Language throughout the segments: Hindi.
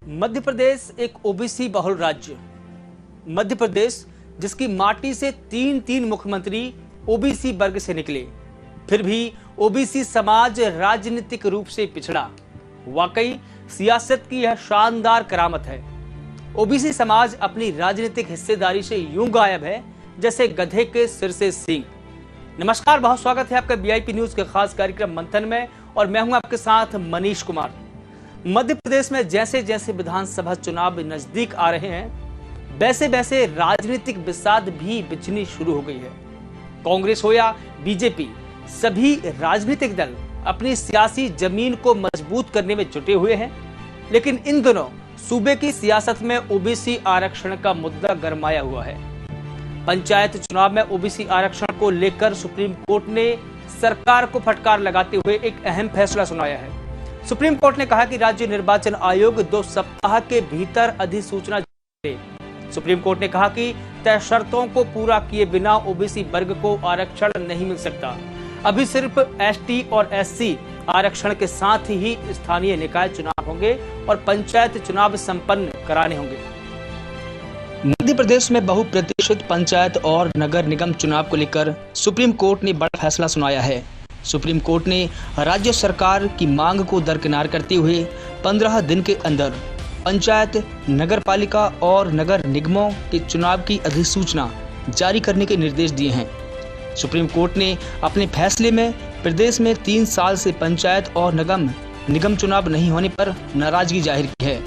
मध्य प्रदेश एक ओबीसी बहुल राज्य। मध्य प्रदेश जिसकी माटी से तीन मुख्यमंत्री ओबीसी वर्ग से निकले, फिर भी ओबीसी समाज राजनीतिक रूप से पिछड़ा। वाकई सियासत की यह शानदार करामत है। ओबीसी समाज अपनी राजनीतिक हिस्सेदारी से यूं गायब है जैसे गधे के सिर से सींग। नमस्कार, बहुत स्वागत है आपका वीआईपी न्यूज के खास कार्यक्रम मंथन में, और मैं हूं आपके साथ मनीष कुमार। मध्य प्रदेश में जैसे जैसे विधानसभा चुनाव नजदीक आ रहे हैं, वैसे वैसे राजनीतिक बिसात भी बिछनी शुरू हो गई है। कांग्रेस हो या बीजेपी, सभी राजनीतिक दल अपनी सियासी जमीन को मजबूत करने में जुटे हुए हैं। लेकिन इन दिनों सूबे की सियासत में ओबीसी आरक्षण का मुद्दा गरमाया हुआ है। पंचायत चुनाव में ओबीसी आरक्षण को लेकर सुप्रीम कोर्ट ने सरकार को फटकार लगाते हुए एक अहम फैसला सुनाया है। सुप्रीम कोर्ट ने कहा कि राज्य निर्वाचन आयोग 2 सप्ताह के भीतर अधिसूचना जारी करे। सुप्रीम कोर्ट ने कहा कि तय शर्तों को पूरा किए बिना ओबीसी वर्ग को आरक्षण नहीं मिल सकता। अभी सिर्फ एसटी और एससी आरक्षण के साथ ही स्थानीय निकाय चुनाव होंगे और पंचायत चुनाव संपन्न कराने होंगे। मध्य प्रदेश में बहुप्रतीक्षित पंचायत और नगर निगम चुनाव को लेकर सुप्रीम कोर्ट ने बड़ा फैसला सुनाया है। सुप्रीम कोर्ट ने राज्य सरकार की मांग को दरकिनार करते हुए 15 दिन के अंदर पंचायत, नगर पालिका और नगर निगमों के चुनाव की अधिसूचना जारी करने के निर्देश दिए हैं। सुप्रीम कोर्ट ने अपने फैसले में प्रदेश में 3 साल से पंचायत और निगम चुनाव नहीं होने पर नाराजगी जाहिर की है।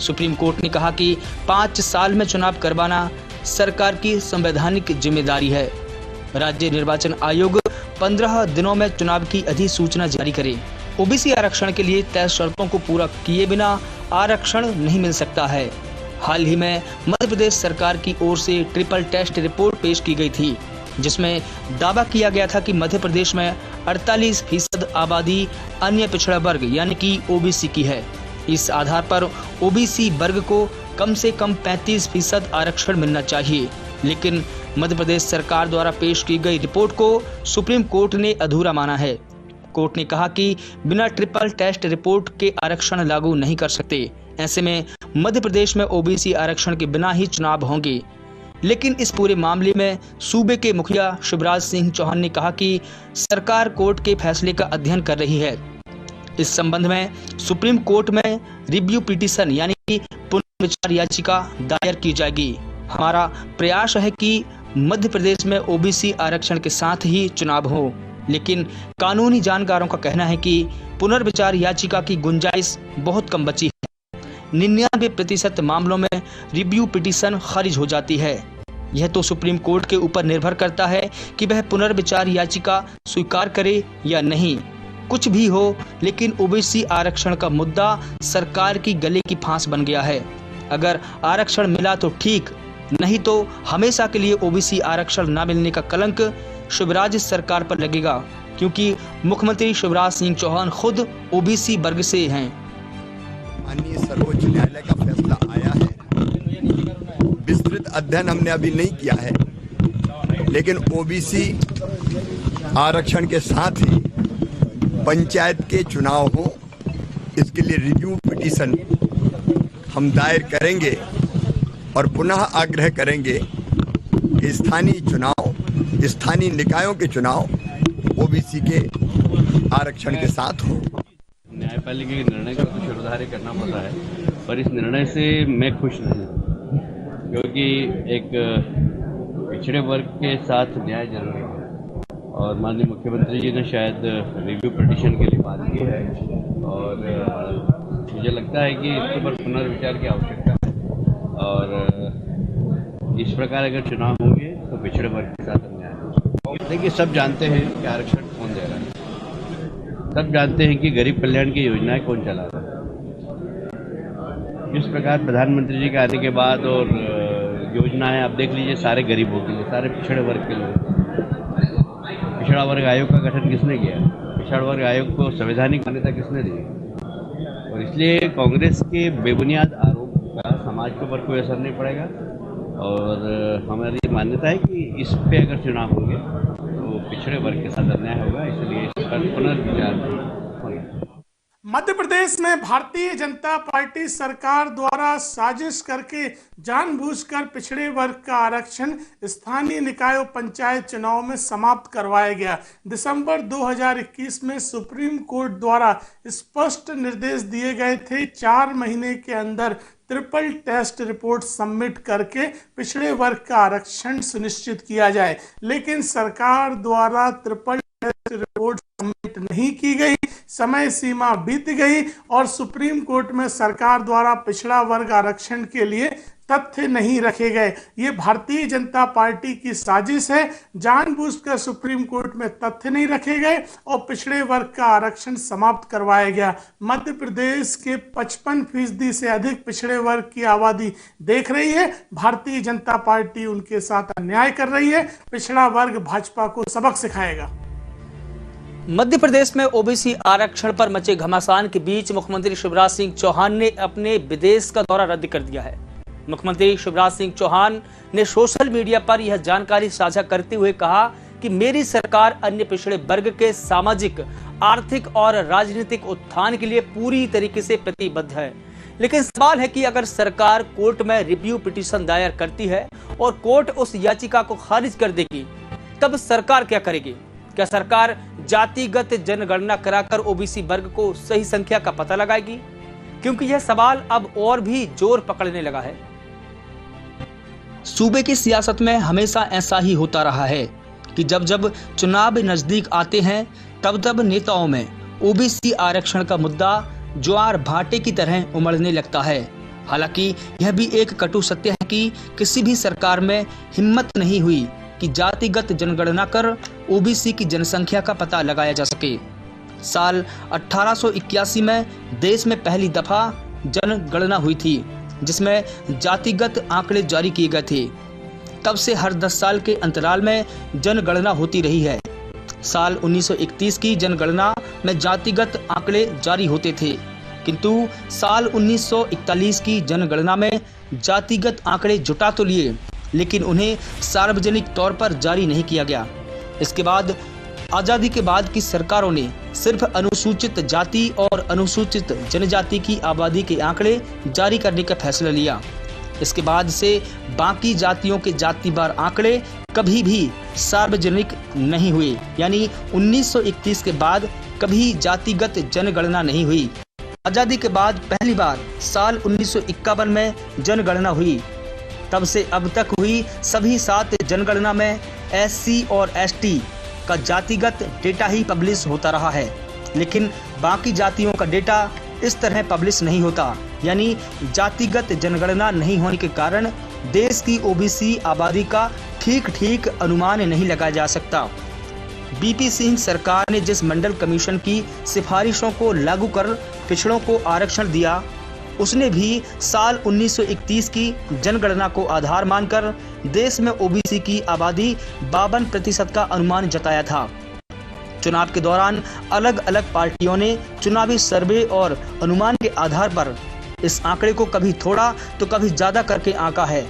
सुप्रीम कोर्ट ने कहा कि 5 साल में चुनाव करवाना सरकार की संवैधानिक जिम्मेदारी है। राज्य निर्वाचन आयोग 15 दिनों में चुनाव की अधिसूचना जारी करे। ओबीसी आरक्षण के लिए तय शर्तों को पूरा किए बिना आरक्षण नहीं मिल सकता है। हाल ही में मध्य प्रदेश सरकार की ओर से ट्रिपल टेस्ट रिपोर्ट पेश की गई थी, जिसमें दावा किया गया था कि मध्य प्रदेश में 48% आबादी अन्य पिछड़ा वर्ग यानी कि ओबीसी की है। इस आधार पर ओबीसी वर्ग को कम से कम 35% आरक्षण मिलना चाहिए। लेकिन मध्य प्रदेश सरकार द्वारा पेश की गई रिपोर्ट को सुप्रीम कोर्ट ने अधूरा माना है। कोर्ट ने कहा कि बिना ट्रिपल टेस्ट रिपोर्ट के आरक्षण लागू नहीं कर सकते। ऐसे में मध्य प्रदेश में ओबीसी आरक्षण के बिना ही चुनाव होंगे। लेकिन इस पूरे मामले में सूबे के मुखिया शिवराज सिंह चौहान ने कहा कि सरकार कोर्ट के फैसले का अध्ययन कर रही है। इस संबंध में सुप्रीम कोर्ट में रिव्यू पिटीशन यानी कि पुनर्विचार याचिका दायर की जाएगी। हमारा प्रयास है कि मध्य प्रदेश में ओबीसी आरक्षण के साथ ही चुनाव हो, लेकिन कानूनी जानकारों का कहना है कि पुनर्विचार याचिका की गुंजाइश बहुत कम बची है। 99% मामलों में रिव्यू पिटीशन खारिज हो जाती है। यह तो सुप्रीम कोर्ट के ऊपर निर्भर करता है कि वह पुनर्विचार याचिका स्वीकार करे या नहीं। कुछ भी हो, लेकिन ओबीसी आरक्षण का मुद्दा सरकार की गले की फांस बन गया है। अगर आरक्षण मिला तो ठीक, नहीं तो हमेशा के लिए ओबीसी आरक्षण न मिलने का कलंक शिवराज सरकार पर लगेगा, क्योंकि मुख्यमंत्री शिवराज सिंह चौहान खुद ओबीसी वर्ग से हैं। माननीय सर्वोच्च न्यायालय का फैसला आया है। विस्तृत अध्ययन हमने अभी नहीं किया है, लेकिन ओबीसी आरक्षण के साथ ही पंचायत के चुनाव हो, इसके लिए रिव्यू पिटीशन हम दायर करेंगे और पुनः आग्रह करेंगे कि स्थानीय निकायों के चुनाव ओबीसी के आरक्षण के साथ हो। न्यायपालिका के निर्णय को तो शिरोधार्य करना पड़ता है, पर इस निर्णय से मैं खुश नहीं हूँ, क्योंकि एक पिछड़े वर्ग के साथ न्याय जरूरी है। और माननीय मुख्यमंत्री जी ने शायद रिव्यू पिटीशन के लिए बात की है, और मुझे लगता है कि इसके ऊपर पुनर्विचार की आवश्यकता है। और इस प्रकार अगर चुनाव होंगे तो पिछड़े वर्ग के साथ अन्याय होगा। देखिए, सब जानते हैं कि आरक्षण कौन दे रहा है, सब जानते हैं कि गरीब कल्याण की योजनाएं कौन चला रहा है। इस प्रकार प्रधानमंत्री जी के आने के बाद और योजनाएं आप देख लीजिए, सारे गरीबों के लिए, सारे पिछड़े वर्ग के लिए। पिछड़ा वर्ग आयोग का गठन किसने किया? पिछड़ा वर्ग आयोग को संवैधानिक मान्यता किसने दी? और इसलिए कांग्रेस के बेबुनियाद आरोप का समाज के ऊपर कोई असर नहीं पड़ेगा। और हमारी मान्यता है कि इस पे अगर चुनाव होंगे तो पिछड़े वर्ग के साथ अन्याय होगा, इसलिए इस पर पुनर्विचार होगा। मध्य प्रदेश में भारतीय जनता पार्टी सरकार द्वारा साजिश करके जानबूझकर पिछड़े वर्ग का आरक्षण स्थानीय निकाय और पंचायत चुनाव में समाप्त करवाया गया। दिसंबर 2021 में सुप्रीम कोर्ट द्वारा स्पष्ट निर्देश दिए गए थे 4 महीने के अंदर ट्रिपल टेस्ट रिपोर्ट सबमिट करके पिछड़े वर्ग का आरक्षण सुनिश्चित किया जाए, लेकिन सरकार द्वारा ट्रिपल टेस्ट रिपोर्ट सबमिट नहीं की गई। समय सीमा बीत गई और सुप्रीम कोर्ट में सरकार द्वारा पिछड़ा वर्ग आरक्षण के लिए तथ्य नहीं रखे गए। ये भारतीय जनता पार्टी की साजिश है। जानबूझकर सुप्रीम कोर्ट में तथ्य नहीं रखे गए और पिछड़े वर्ग का आरक्षण समाप्त करवाया गया। मध्य प्रदेश के 55% से अधिक पिछड़े वर्ग की आबादी देख रही है भारतीय जनता पार्टी उनके साथ अन्याय कर रही है। पिछड़ा वर्ग भाजपा को सबक सिखाएगा। मध्य प्रदेश में ओबीसी आरक्षण पर मचे घमासान के बीच मुख्यमंत्री शिवराज सिंह चौहान ने अपने विदेश का दौरा रद्द कर दिया है। मुख्यमंत्री शिवराज सिंह चौहान ने सोशल मीडिया पर यह जानकारी साझा करते हुए कहा कि मेरी सरकार अन्य पिछड़े वर्ग के सामाजिक, आर्थिक और राजनीतिक उत्थान के लिए पूरी तरीके से प्रतिबद्ध है। लेकिन सवाल है कि अगर सरकार कोर्ट में रिव्यू पिटीशन दायर करती है और कोर्ट उस याचिका को खारिज कर देगी, तब सरकार क्या करेगी? क्या सरकार जातिगत जनगणना कराकर ओबीसी वर्ग को सही संख्या का पता लगाएगी? क्योंकि यह सवाल अब और भी जोर पकड़ने लगा है। सूबे की सियासत में हमेशा ऐसा ही होता रहा है कि जब जब चुनाव नजदीक आते हैं तब तब नेताओं में ओबीसी आरक्षण का मुद्दा ज्वार भाटे की तरह उमड़ने लगता है। हालांकि यह भी एक कटु सत्य है कि किसी भी सरकार में हिम्मत नहीं हुई कि जातिगत जनगणना कर ओबीसी की जनसंख्या का पता लगाया जा सके। साल 1881 में देश में पहली दफा जनगणना हुई थी, जिसमें जातिगत आंकड़े जारी किए गए थे। तब से हर 10 साल के अंतराल में जनगणना होती रही है। साल 1931 की जनगणना में जातिगत आंकड़े जारी होते थे, किंतु साल 1941 की जनगणना में जातिगत आंकड़े जुटा तो लिए, लेकिन उन्हें सार्वजनिक तौर पर जारी नहीं किया गया। इसके बाद आजादी के बाद की सरकारों ने सिर्फ अनुसूचित जाति और अनुसूचित जनजाति की आबादी के आंकड़े जारी करने का फैसला लिया। इसके बाद से बाकी जातियों के जातिवार आंकड़े कभी भी सार्वजनिक नहीं हुए, यानी 1931 के बाद कभी जातिगत जनगणना नहीं हुई। आजादी के बाद पहली बार साल 1951 में जनगणना हुई। तब से अब तक हुई सभी 7 जनगणना में एससी और एसटी का जातिगत डेटा ही पब्लिश होता रहा है, लेकिन बाकी जातियों का डेटा इस तरह पब्लिश नहीं होता। यानी जातिगत जनगणना नहीं होने के कारण देश की ओबीसी आबादी का ठीक अनुमान नहीं लगाया जा सकता। बीपी सिंह सरकार ने जिस मंडल कमीशन की सिफारिशों को लागू कर पिछड़ों को आरक्षण दिया, उसने भी साल 1931 की जनगणना को आधार मानकर देश में ओबीसी की आबादी 52% का अनुमान जताया था। चुनाव के दौरान अलग अलग पार्टियों ने चुनावी सर्वे और अनुमान के आधार पर इस आंकड़े को कभी थोड़ा तो कभी ज्यादा करके आंका है,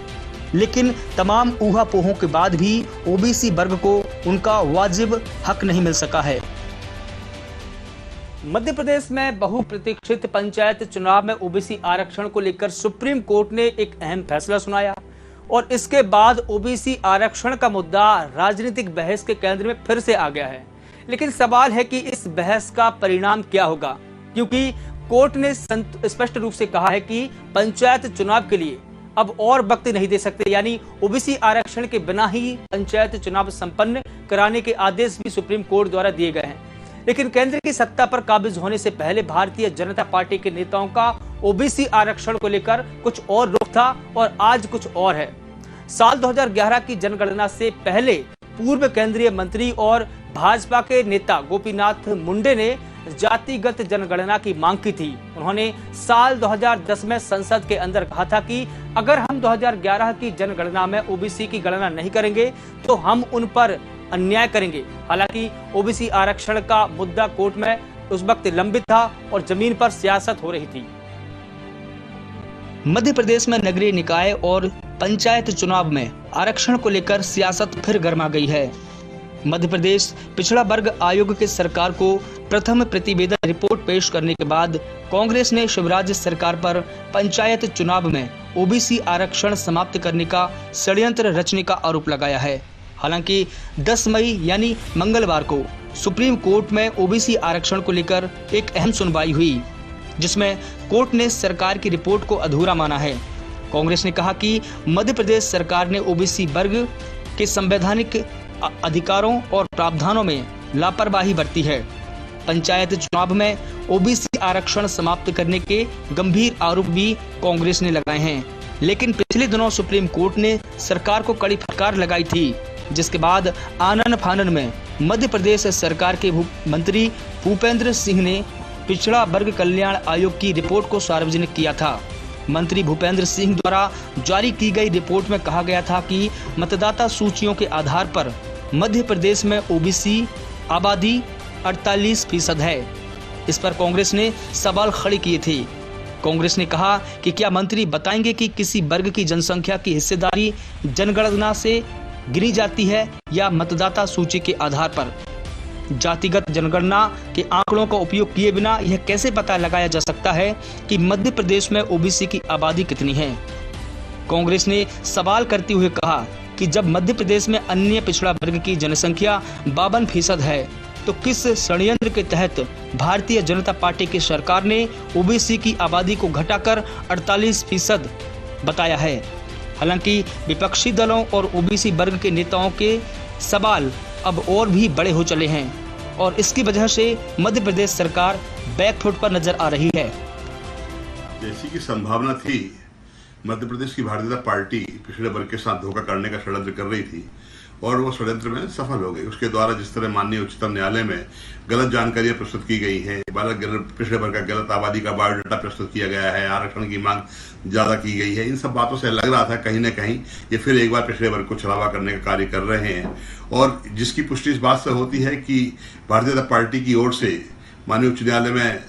लेकिन तमाम ऊहापोहों के बाद भी ओबीसी वर्ग को उनका वाजिब हक नहीं मिल सका है। मध्य प्रदेश में बहुप्रतीक्षित पंचायत चुनाव में ओबीसी आरक्षण को लेकर सुप्रीम कोर्ट ने एक अहम फैसला सुनाया और इसके बाद ओबीसी आरक्षण का मुद्दा राजनीतिक बहस के केंद्र में फिर से आ गया है। लेकिन सवाल है कि इस बहस का परिणाम क्या होगा, क्योंकि कोर्ट ने स्पष्ट रूप से कहा है कि पंचायत चुनाव के लिए अब और वक्त नहीं दे सकते, यानी ओबीसी आरक्षण के बिना ही पंचायत चुनाव संपन्न कराने के आदेश भी सुप्रीम कोर्ट द्वारा दिए गए हैं। लेकिन केंद्र की सत्ता पर काबिज होने से पहले भारतीय जनता पार्टी के नेताओं का ओबीसी आरक्षण को लेकर कुछ और रुख था और आज कुछ और है। साल 2011 की जनगणना से पहले पूर्व केंद्रीय मंत्री और भाजपा के नेता गोपीनाथ मुंडे ने जातिगत जनगणना की मांग की थी। उन्होंने साल 2010 में संसद के अंदर कहा था कि अगर हम 2011 की जनगणना में ओबीसी की गणना नहीं करेंगे तो हम उन पर अन्याय करेंगे। हालांकि ओबीसी आरक्षण का मुद्दा कोर्ट में उस वक्त लंबित था और जमीन पर सियासत हो रही थी। मध्य प्रदेश में नगरीय निकाय और पंचायत चुनाव में आरक्षण को लेकर सियासत फिर गर्मा गई है। मध्य प्रदेश पिछड़ा वर्ग आयोग के सरकार को प्रथम प्रतिवेदन रिपोर्ट पेश करने के बाद कांग्रेस ने शिवराज सरकार पर पंचायत चुनाव में ओबीसी आरक्षण समाप्त करने का षड्यंत्र रचने का आरोप लगाया है। हालांकि 10 मई यानी मंगलवार को सुप्रीम कोर्ट में ओबीसी आरक्षण को लेकर एक अहम सुनवाई हुई, जिसमें कोर्ट ने सरकार की रिपोर्ट को अधूरा माना है। कांग्रेस ने कहा कि मध्य प्रदेश सरकार ने ओबीसी वर्ग के संवैधानिक अधिकारों और प्रावधानों में लापरवाही बरती है। पंचायत चुनाव में ओबीसी आरक्षण समाप्त करने के गंभीर आरोप भी कांग्रेस ने लगाए हैं, लेकिन पिछले दिनों सुप्रीम कोर्ट ने सरकार को कड़ी फटकार लगाई थी, जिसके बाद आनन फानन में मध्य प्रदेश सरकार के मंत्री भूपेंद्र सिंह ने पिछड़ा वर्ग कल्याण आयोग की रिपोर्ट को सार्वजनिक किया था। मंत्री भूपेंद्र सिंह द्वारा जारी की गई रिपोर्ट में कहा गया था कि मतदाता सूचियों के आधार पर मध्य प्रदेश में ओबीसी आबादी 48% है। इस पर कांग्रेस ने सवाल खड़े किए थे। कांग्रेस ने कहा कि क्या मंत्री बताएंगे कि किसी वर्ग की जनसंख्या की हिस्सेदारी जनगणना से गिनी जाती है या मतदाता सूची के आधार पर? जातिगत जनगणना के आंकड़ों का उपयोग किए बिना यह कैसे पता लगाया जा सकता है कि मध्य प्रदेश में ओबीसी की आबादी कितनी है? कांग्रेस ने सवाल करते हुए कहा कि जब मध्य प्रदेश में अन्य पिछड़ा वर्ग की जनसंख्या 52% है, तो किस षड्यंत्र के तहत भारतीय जनता पार्टी की सरकार ने ओबीसी की आबादी को घटाकर 48% बताया है? हालांकि विपक्षी दलों और ओबीसी वर्ग के नेताओं के सवाल अब और भी बड़े हो चले हैं और इसकी वजह से मध्य प्रदेश सरकार बैकफुट पर नजर आ रही है। जैसी की संभावना थी, मध्य प्रदेश की भारतीय जनता पार्टी पिछड़े वर्ग के साथ धोखा करने का षड्यंत्र कर रही थी और वो षड्यंत्र में सफल हो गई। उसके द्वारा जिस तरह माननीय उच्चतम न्यायालय में गलत जानकारियां प्रस्तुत की गई हैं, पिछड़े वर्ग का गलत आबादी का बायोडाटा प्रस्तुत किया गया है, आरक्षण की मांग ज्यादा की गई है, इन सब बातों से लग रहा था कहीं न कहीं ये फिर एक बार पिछड़े वर्ग को छलावा करने का कार्य कर रहे हैं। और जिसकी पुष्टि इस बात से होती है कि भारतीय जनता पार्टी की ओर से माननीय उच्च न्यायालय में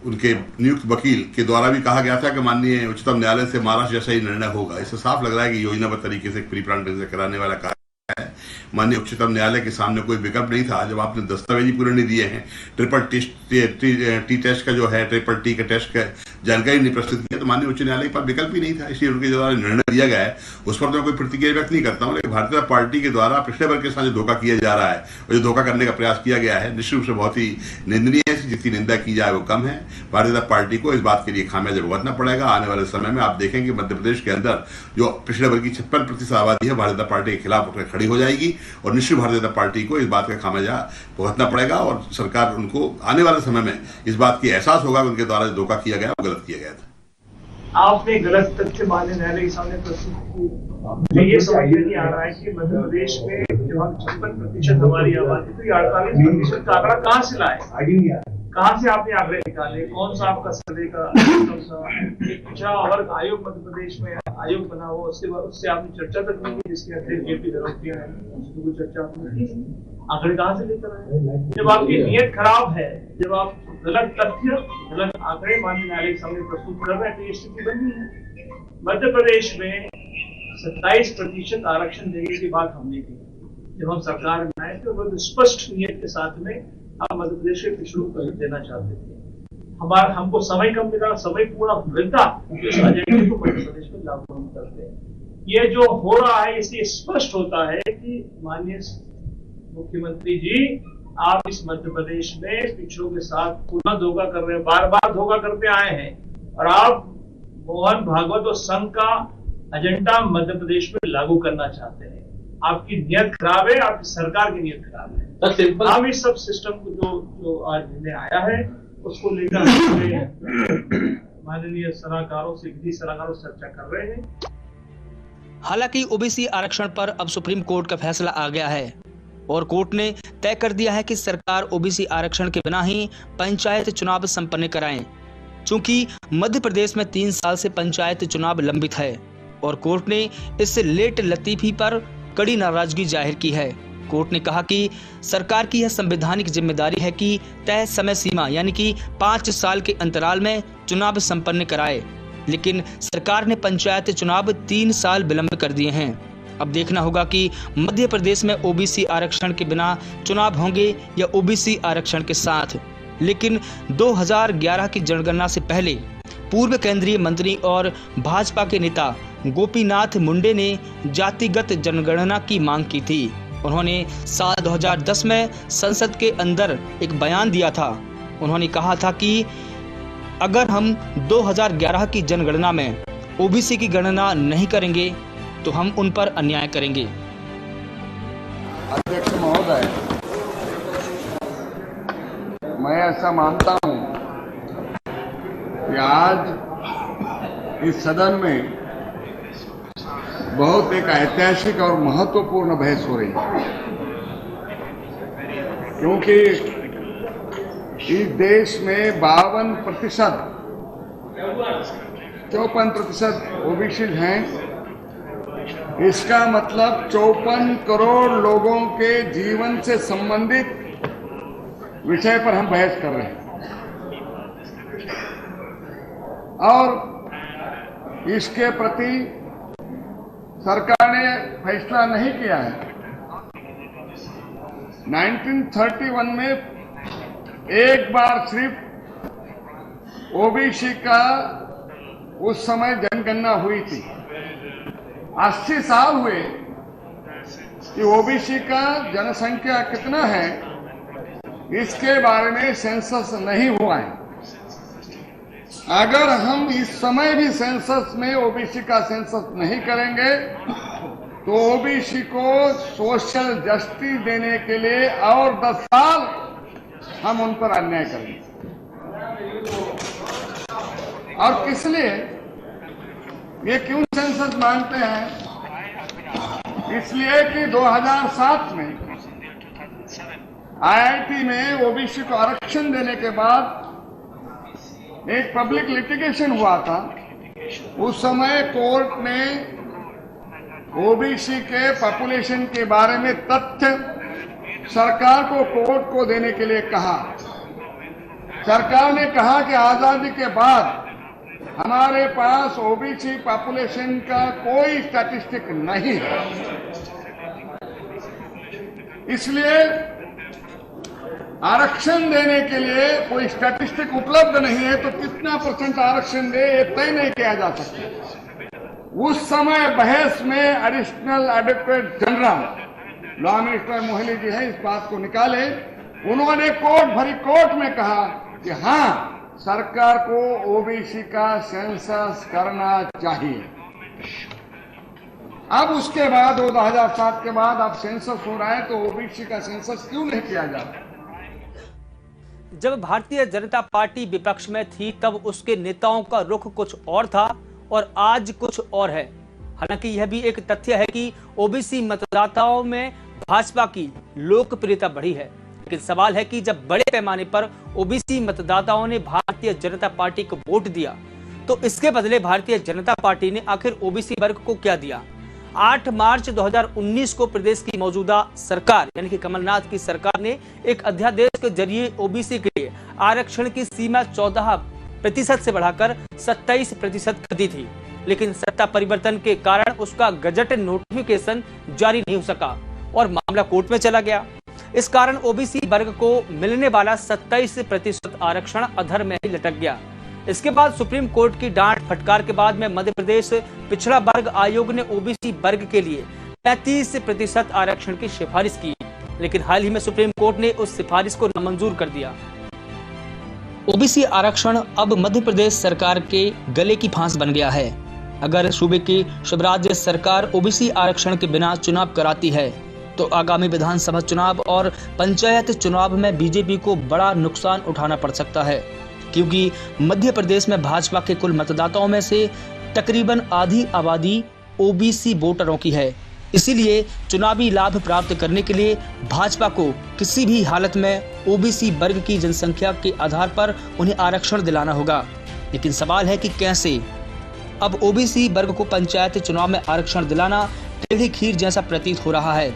उनके नियुक्त वकील के द्वारा भी कहा गया था कि माननीय उच्चतम न्यायालय से महाराष्ट्र जैसा ही निर्णय होगा। इससे साफ लग रहा है कि योजनाबद्ध तरीके से प्री प्लान ढंग से कराने वाला कार्य है। माननीय उच्चतम न्यायालय के सामने कोई विकल्प नहीं था। जब आपने दस्तावेज ही पूरे नहीं दिए हैं, ट्रिपल टी टेस्ट का जो है, ट्रिपल टी का टेस्ट का जानकारी नहीं प्रस्तुत किया, तो माननीय उच्च न्यायालय के पास विकल्प ही नहीं था। इसलिए उनके द्वारा निर्णय दिया गया है, उस पर तो मैं कोई प्रतिक्रिया व्यक्त नहीं करता हूँ। लेकिन भारतीय जनता पार्टी के द्वारा पिछड़े वर्ग के साथ जो धोखा किया जा रहा है और जो धोखा करने का प्रयास किया गया है, निश्चित रूप से बहुत ही निंदनीय है। जितनी निंदा की जाए वो कम है। भारतीय जनता पार्टी को इस बात के लिए खामियाजा भुगतना पड़ेगा। आने वाले समय में आप देखेंगे मध्य प्रदेश के अंदर जो पिछड़े वर्ग की 56% आबादी है, भारतीय जनता पार्टी के खिलाफ उठकर खड़ी हो जाएगी और निश्चित भारतीय जनता पार्टी को इस बात का खामियाजा भुगतना पड़ेगा और सरकार उनको आने वाले समय में इस बात की एहसास होगा कि उनके द्वारा जो धोखा किया गया वो गलत किया गया था। आपने गलत तथ्य मान्य न्यायालय के सामने प्रस्तुत की। मुझे ये समझ नहीं आ रहा है कि मध्य प्रदेश में जब हम 56% हमारी आबादी, तो ये 48% का आंकड़ा कहाँ से लाए? कहाँ से आपने आंकड़े निकाले? कौन सा आपका सर्वे का पिछड़ा वर्ग आयोग मध्य प्रदेश में आयोग बना हुआ, उससे आपने चर्चा तक नहीं की, जिसके अध्यक्ष जेपी धनौतिया है, उसकी कोई चर्चा आपने की? आंकड़े कहाँ से लेकर आए? जब आपकी नीयत खराब है, जब आप गलत तथ्य, गलत आंकड़े माननीय न्यायालय के सामने प्रस्तुत कर रहे हैं, तो ये स्थिति बनी है। मध्य प्रदेश में 27% आरक्षण देने की बात हमने की। जब हम सरकार में आए थे तो स्पष्ट नियत के साथ में हम मध्य प्रदेश के पिछड़ों को देना चाहते थे। हमको समय कम मिला, समय पूरा मिलता इस एजेंडे को मध्य प्रदेश में लागू हम करते हैं। ये जो हो रहा है इससे स्पष्ट होता है कि माननीय मुख्यमंत्री जी, आप इस मध्य प्रदेश में पिछड़ों के साथ पुनः धोखा कर रहे हैं, बार बार धोखा करते आए हैं और आप मोहन भागवत और संघ का एजेंडा मध्य प्रदेश में लागू करना चाहते हैं। आपकी नियत खराब है, आपकी सरकार की नियत खराब है। हम इस सब सिस्टम को जो आज निर्णय आया है उसको लेकर माननीय सलाहकारों से, विधि सलाहकारों से चर्चा कर रहे हैं। हालांकि ओबीसी आरक्षण पर अब सुप्रीम कोर्ट का फैसला आ गया है और कोर्ट ने तय कर दिया है कि सरकार ओबीसी आरक्षण के बिना ही पंचायत चुनाव संपन्न कराएं। चूंकि मध्य प्रदेश में 3 साल से पंचायत चुनाव लंबित है और कोर्ट ने इस लेट लतीफी पर कड़ी नाराजगी जाहिर की है। कोर्ट ने कहा कि सरकार की यह संवैधानिक जिम्मेदारी है कि तय समय सीमा यानी कि 5 साल के अंतराल में चुनाव संपन्न कराए, लेकिन सरकार ने पंचायत चुनाव 3 साल विलंब कर दिए हैं। अब देखना होगा कि मध्य प्रदेश में ओबीसी आरक्षण के बिना चुनाव होंगे या ओबीसी आरक्षण के साथ। लेकिन 2011 की जनगणना से पहले पूर्व केंद्रीय मंत्री और भाजपा के नेता गोपीनाथ मुंडे ने जातिगत जनगणना की मांग की थी। उन्होंने साल 2010 में संसद के अंदर एक बयान दिया था। उन्होंने कहा था कि अगर हम 2011 की जनगणना में ओबीसी की गणना नहीं करेंगे तो हम उन पर अन्याय करेंगे। अध्यक्ष महोदय, मैं ऐसा मानता हूं कि आज इस सदन में बहुत एक ऐतिहासिक और महत्वपूर्ण बहस हो रही है, क्योंकि इस देश में 54% ओबीसी हैं। इसका मतलब 54 करोड़ लोगों के जीवन से संबंधित विषय पर हम बहस कर रहे हैं और इसके प्रति सरकार ने फैसला नहीं किया है। 1931 में एक बार सिर्फ ओबीसी का उस समय जनगणना हुई थी। 80 साल हुए कि ओबीसी का जनसंख्या कितना है इसके बारे में सेंसस नहीं हुआ है। अगर हम इस समय भी सेंसस में ओबीसी का सेंसस नहीं करेंगे तो ओबीसी को सोशल जस्टिस देने के लिए और 10 साल हम उन पर अन्याय करेंगे। और किस लिए ये क्यों सेंसस मांगते हैं? इसलिए कि 2007 में आईआईटी में ओबीसी को आरक्षण देने के बाद एक पब्लिक लिटिगेशन हुआ था। उस समय कोर्ट ने ओबीसी के पॉपुलेशन के बारे में तथ्य सरकार को कोर्ट को देने के लिए कहा। सरकार ने कहा कि आजादी के बाद हमारे पास ओबीसी पॉपुलेशन का कोई स्टैटिस्टिक नहीं है, इसलिए आरक्षण देने के लिए कोई स्टैटिस्टिक उपलब्ध नहीं है, तो कितना % आरक्षण दे ये तय नहीं किया जा सकता। उस समय बहस में additional advocate general law minister Mohli ji है, इस बात को निकाले। उन्होंने कोर्ट में कहा कि हाँ, सरकार को ओबीसी का सेंसस करना चाहिए। अब उसके बाद 2007 के बाद अब सेंसस हो रहा है तो ओबीसी का सेंसस क्यों नहीं किया जाता? जब भारतीय जनता पार्टी विपक्ष में थी तब उसके नेताओं का रुख कुछ और था और आज कुछ और है। हालांकि यह भी एक तथ्य है कि ओबीसी मतदाताओं में भाजपा की लोकप्रियता बढ़ी है, लेकिन सवाल है कि जब बड़े पैमाने पर ओबीसी मतदाताओं ने भारतीय जनता पार्टी को वोट दिया तो इसके बदले भारतीय जनता पार्टी ने आखिर ओबीसी वर्ग को क्या दिया? 8 मार्च 2019 को प्रदेश की मौजूदा सरकार यानी कि कमलनाथ की सरकार ने एक अध्यादेश के जरिए ओबीसी के लिए आरक्षण की सीमा 14% से बढ़ाकर 27% कर दी थी, लेकिन सत्ता परिवर्तन के कारण उसका गजट नोटिफिकेशन जारी नहीं हो सका और मामला कोर्ट में चला गया। इस कारण ओबीसी वर्ग को मिलने वाला 27% आरक्षण अधर में ही लटक गया। इसके बाद सुप्रीम कोर्ट की डांट फटकार के बाद में मध्य प्रदेश पिछड़ा वर्ग आयोग ने ओबीसी वर्ग के लिए 35% आरक्षण की सिफारिश की, लेकिन हाल ही में सुप्रीम कोर्ट ने उस सिफारिश को नामंजूर कर दिया। ओबीसी आरक्षण अब मध्य प्रदेश सरकार के गले की फांस बन गया है। अगर सूबे की शिवराज सरकार ओबीसी आरक्षण के बिना चुनाव कराती है तो आगामी विधानसभा चुनाव और पंचायत चुनाव में बीजेपी को बड़ा नुकसान उठाना पड़ सकता है, क्योंकि मध्य प्रदेश में भाजपा के कुल मतदाताओं में से तकरीबन आधी आबादी ओबीसी वोटरों की है। इसीलिए चुनावी लाभ प्राप्त करने के लिए भाजपा को किसी भी हालत में ओबीसी वर्ग की जनसंख्या के आधार पर उन्हें आरक्षण दिलाना होगा। लेकिन सवाल है कि कैसे? अब ओबीसी वर्ग को पंचायत चुनाव में आरक्षण दिलाना टेढ़ी खीर जैसा प्रतीत हो रहा है,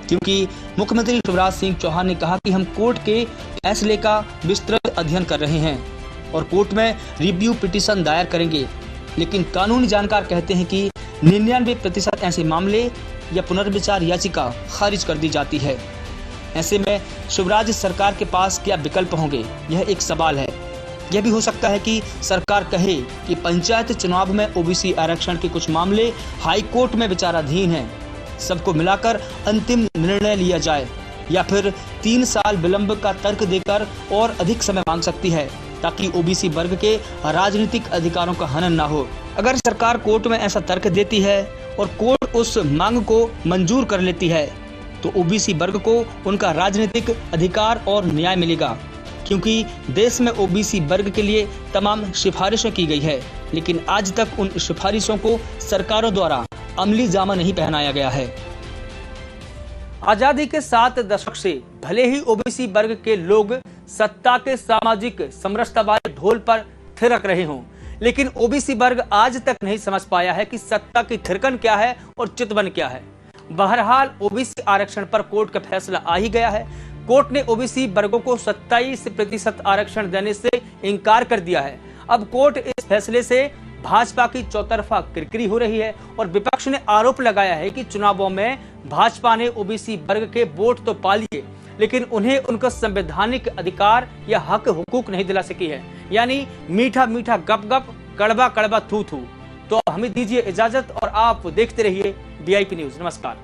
क्योंकि मुख्यमंत्री शिवराज सिंह चौहान ने कहा कि हम कोर्ट के फैसले का विस्तृत अध्ययन कर रहे हैं और कोर्ट में रिव्यू पिटीशन दायर करेंगे, लेकिन कानूनी जानकार कहते हैं कि 99% ऐसे मामले या पुनर्विचार याचिका खारिज कर दी जाती है। ऐसे में शिवराज सरकार के पास क्या विकल्प होंगे, यह एक सवाल है। यह भी हो सकता है कि सरकार कहे कि पंचायत चुनाव में ओबीसी आरक्षण के कुछ मामले हाई कोर्ट में विचाराधीन हैं, सबको मिलाकर अंतिम निर्णय लिया जाए, या फिर 3 साल विलंब का तर्क देकर और अधिक समय मांग सकती है ताकि ओबीसी वर्ग के राजनीतिक अधिकारों का हनन ना हो। अगर सरकार कोर्ट में ऐसा तर्क देती है और कोर्ट उस मांग को मंजूर कर लेती है तो ओबीसी वर्ग को उनका राजनीतिक अधिकार और न्याय मिलेगा, क्योंकि देश में ओबीसी वर्ग के लिए तमाम सिफारिशें की गई है, लेकिन आज तक उन सिफारिशों को सरकारों द्वारा अमली जामा नहीं पहनाया गया है। आजादी के 7 दशक से भले ही ओबीसी वर्ग के लोग सत्ता के सामाजिक समरसता वाले ढोल पर थिरक रहे हों, लेकिन ओबीसी वर्ग आज तक नहीं समझ पाया है कि सत्ता की थिरकन क्या है और चितवन क्या है। बहरहाल ओबीसी आरक्षण पर कोर्ट का फैसला आ ही गया है। कोर्ट ने ओबीसी वर्गों को 27% आरक्षण देने से इनकार कर दिया है। अब कोर्ट इस फैसले से भाजपा की चौतरफा किरकिरी हो रही है और विपक्ष ने आरोप लगाया है कि चुनावों में भाजपा ने ओबीसी वर्ग के वोट तो पा लिए, लेकिन उन्हें उनका संवैधानिक अधिकार या हक हुकूक नहीं दिला सकी है, यानी मीठा मीठा गप गप, कड़वा कड़वा थू थू। तो हमें दीजिए इजाजत और आप देखते रहिए VIP न्यूज। नमस्कार।